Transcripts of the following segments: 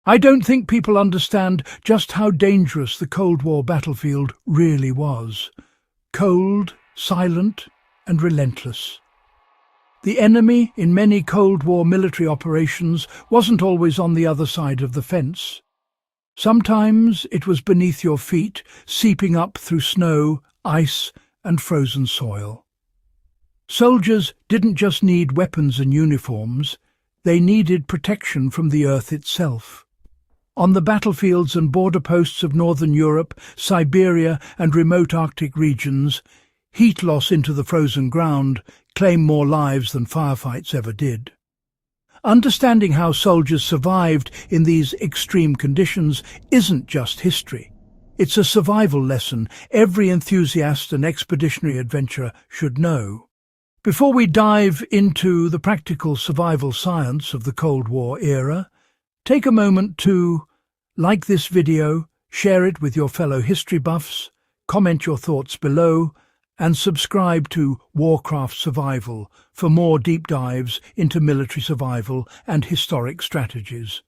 I don't think people understand just how dangerous the Cold War battlefield really was. Cold, silent, and relentless. The enemy in many Cold War military operations wasn't always on the other side of the fence. Sometimes it was beneath your feet, seeping up through snow, ice, and frozen soil. Soldiers didn't just need weapons and uniforms, they needed protection from the earth itself. On the battlefields and border posts of northern Europe, Siberia, and remote Arctic regions, heat loss into the frozen ground claimed more lives than firefights ever did. Understanding how soldiers survived in these extreme conditions isn't just history. It's a survival lesson every enthusiast and expeditionary adventurer should know. Before we dive into the practical survival science of the Cold War era, take a moment to like this video, share it with your fellow history buffs, comment your thoughts below, and subscribe to Warcraft Survival for more deep dives into military survival and historic strategies.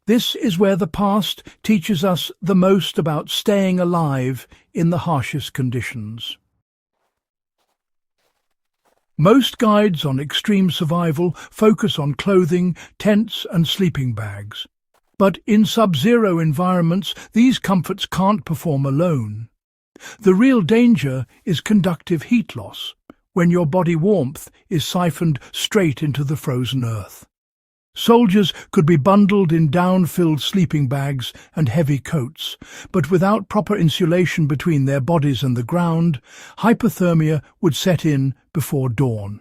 This is where the past teaches us the most about staying alive in the harshest conditions. Most guides on extreme survival focus on clothing, tents, and sleeping bags. But in sub-zero environments, these comforts can't perform alone. The real danger is conductive heat loss, when your body warmth is siphoned straight into the frozen earth. Soldiers could be bundled in down-filled sleeping bags and heavy coats, but without proper insulation between their bodies and the ground, hypothermia would set in before dawn.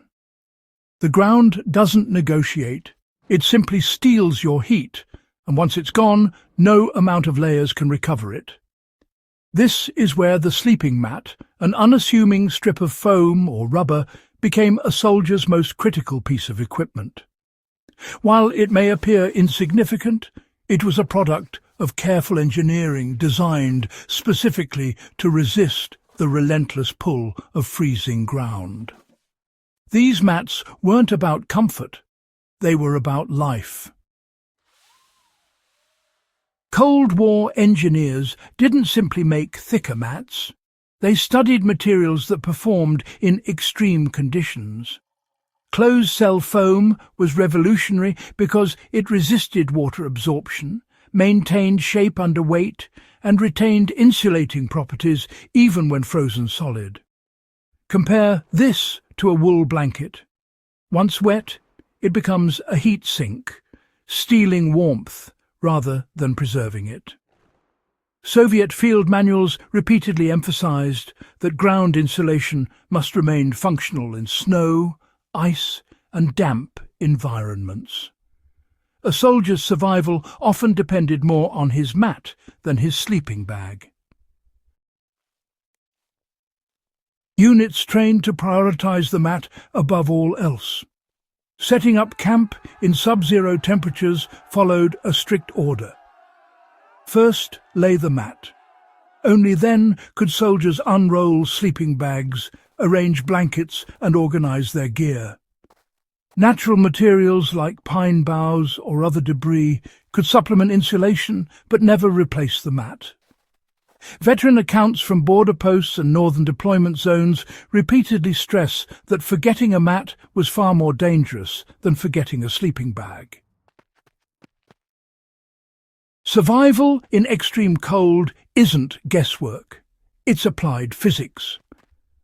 The ground doesn't negotiate. It simply steals your heat, and once it's gone, no amount of layers can recover it. This is where the sleeping mat, an unassuming strip of foam or rubber, became a soldier's most critical piece of equipment. While it may appear insignificant, it was a product of careful engineering designed specifically to resist the relentless pull of freezing ground. These mats weren't about comfort, they were about life. Cold War engineers didn't simply make thicker mats. They studied materials that performed in extreme conditions. Closed-cell foam was revolutionary because it resisted water absorption, maintained shape under weight, and retained insulating properties even when frozen solid. Compare this to a wool blanket. Once wet, it becomes a heat sink, stealing warmth rather than preserving it. Soviet field manuals repeatedly emphasized that ground insulation must remain functional in snow, ice, and damp environments. A soldier's survival often depended more on his mat than his sleeping bag. Units trained to prioritize the mat above all else. Setting up camp in sub-zero temperatures followed a strict order. First, lay the mat. Only then could soldiers unroll sleeping bags, arrange blankets, and organize their gear. Natural materials like pine boughs or other debris could supplement insulation but never replace the mat. Veteran accounts from border posts and northern deployment zones repeatedly stress that forgetting a mat was far more dangerous than forgetting a sleeping bag. Survival in extreme cold isn't guesswork. It's applied physics.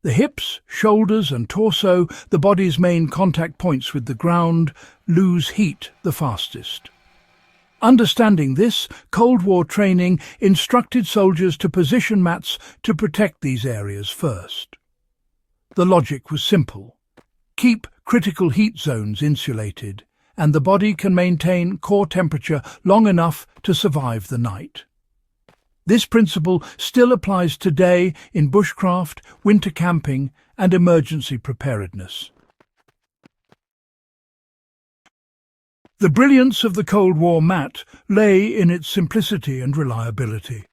The hips, shoulders and torso, the body's main contact points with the ground, lose heat the fastest. Understanding this, Cold War training instructed soldiers to position mats to protect these areas first. The logic was simple. Keep critical heat zones insulated, and the body can maintain core temperature long enough to survive the night. This principle still applies today in bushcraft, winter camping, and emergency preparedness. The brilliance of the Cold War mat lay in its simplicity and reliability.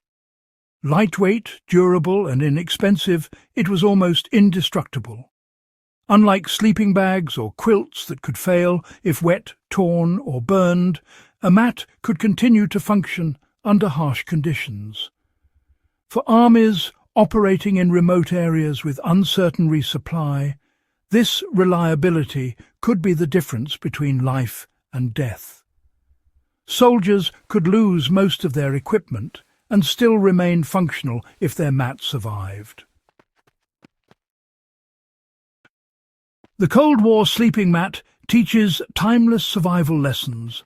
Lightweight, durable, and inexpensive, it was almost indestructible. Unlike sleeping bags or quilts that could fail if wet, torn, or burned, a mat could continue to function under harsh conditions. For armies operating in remote areas with uncertain resupply, this reliability could be the difference between life and death. Soldiers could lose most of their equipment and still remain functional if their mat survived. The Cold War sleeping mat teaches timeless survival lessons.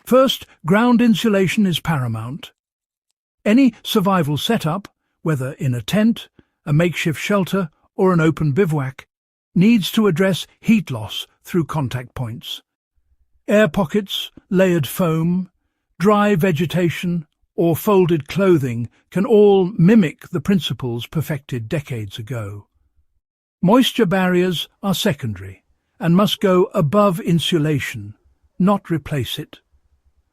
First, ground insulation is paramount. Any survival setup, whether in a tent, a makeshift shelter, or an open bivouac, needs to address heat loss through contact points. Air pockets, layered foam, dry vegetation, or folded clothing can all mimic the principles perfected decades ago. Moisture barriers are secondary and must go above insulation, not replace it.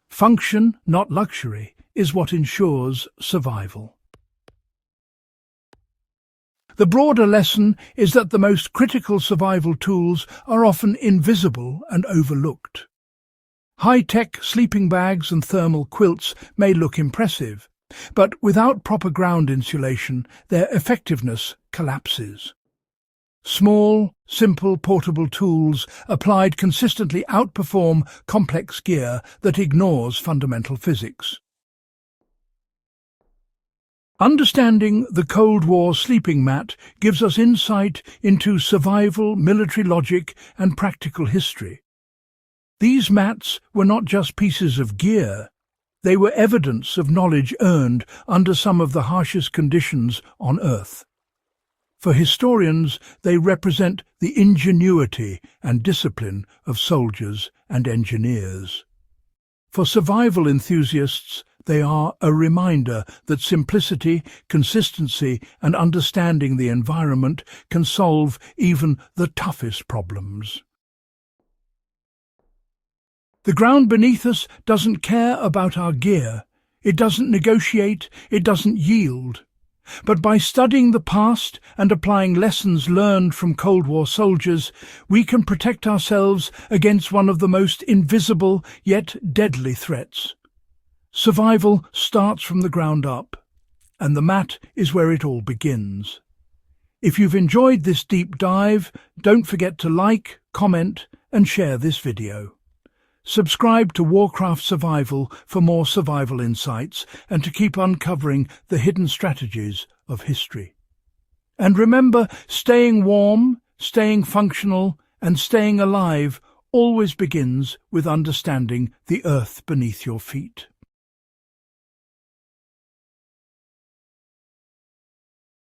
Function, not luxury, is what ensures survival. The broader lesson is that the most critical survival tools are often invisible and overlooked. High-tech sleeping bags and thermal quilts may look impressive, but without proper ground insulation, their effectiveness collapses. Small, simple, portable tools applied consistently outperform complex gear that ignores fundamental physics. Understanding the Cold War sleeping mat gives us insight into survival, military logic, and practical history. These mats were not just pieces of gear. They were evidence of knowledge earned under some of the harshest conditions on Earth. For historians, they represent the ingenuity and discipline of soldiers and engineers. For survival enthusiasts, they are a reminder that simplicity, consistency, and understanding the environment can solve even the toughest problems. The ground beneath us doesn't care about our gear. It doesn't negotiate, it doesn't yield. But by studying the past and applying lessons learned from Cold War soldiers, we can protect ourselves against one of the most invisible yet deadly threats. Survival starts from the ground up, and the mat is where it all begins. If you've enjoyed this deep dive, don't forget to like, comment, and share this video. Subscribe to Warcraft Survival for more survival insights and to keep uncovering the hidden strategies of history. And remember, staying warm, staying functional, and staying alive always begins with understanding the earth beneath your feet.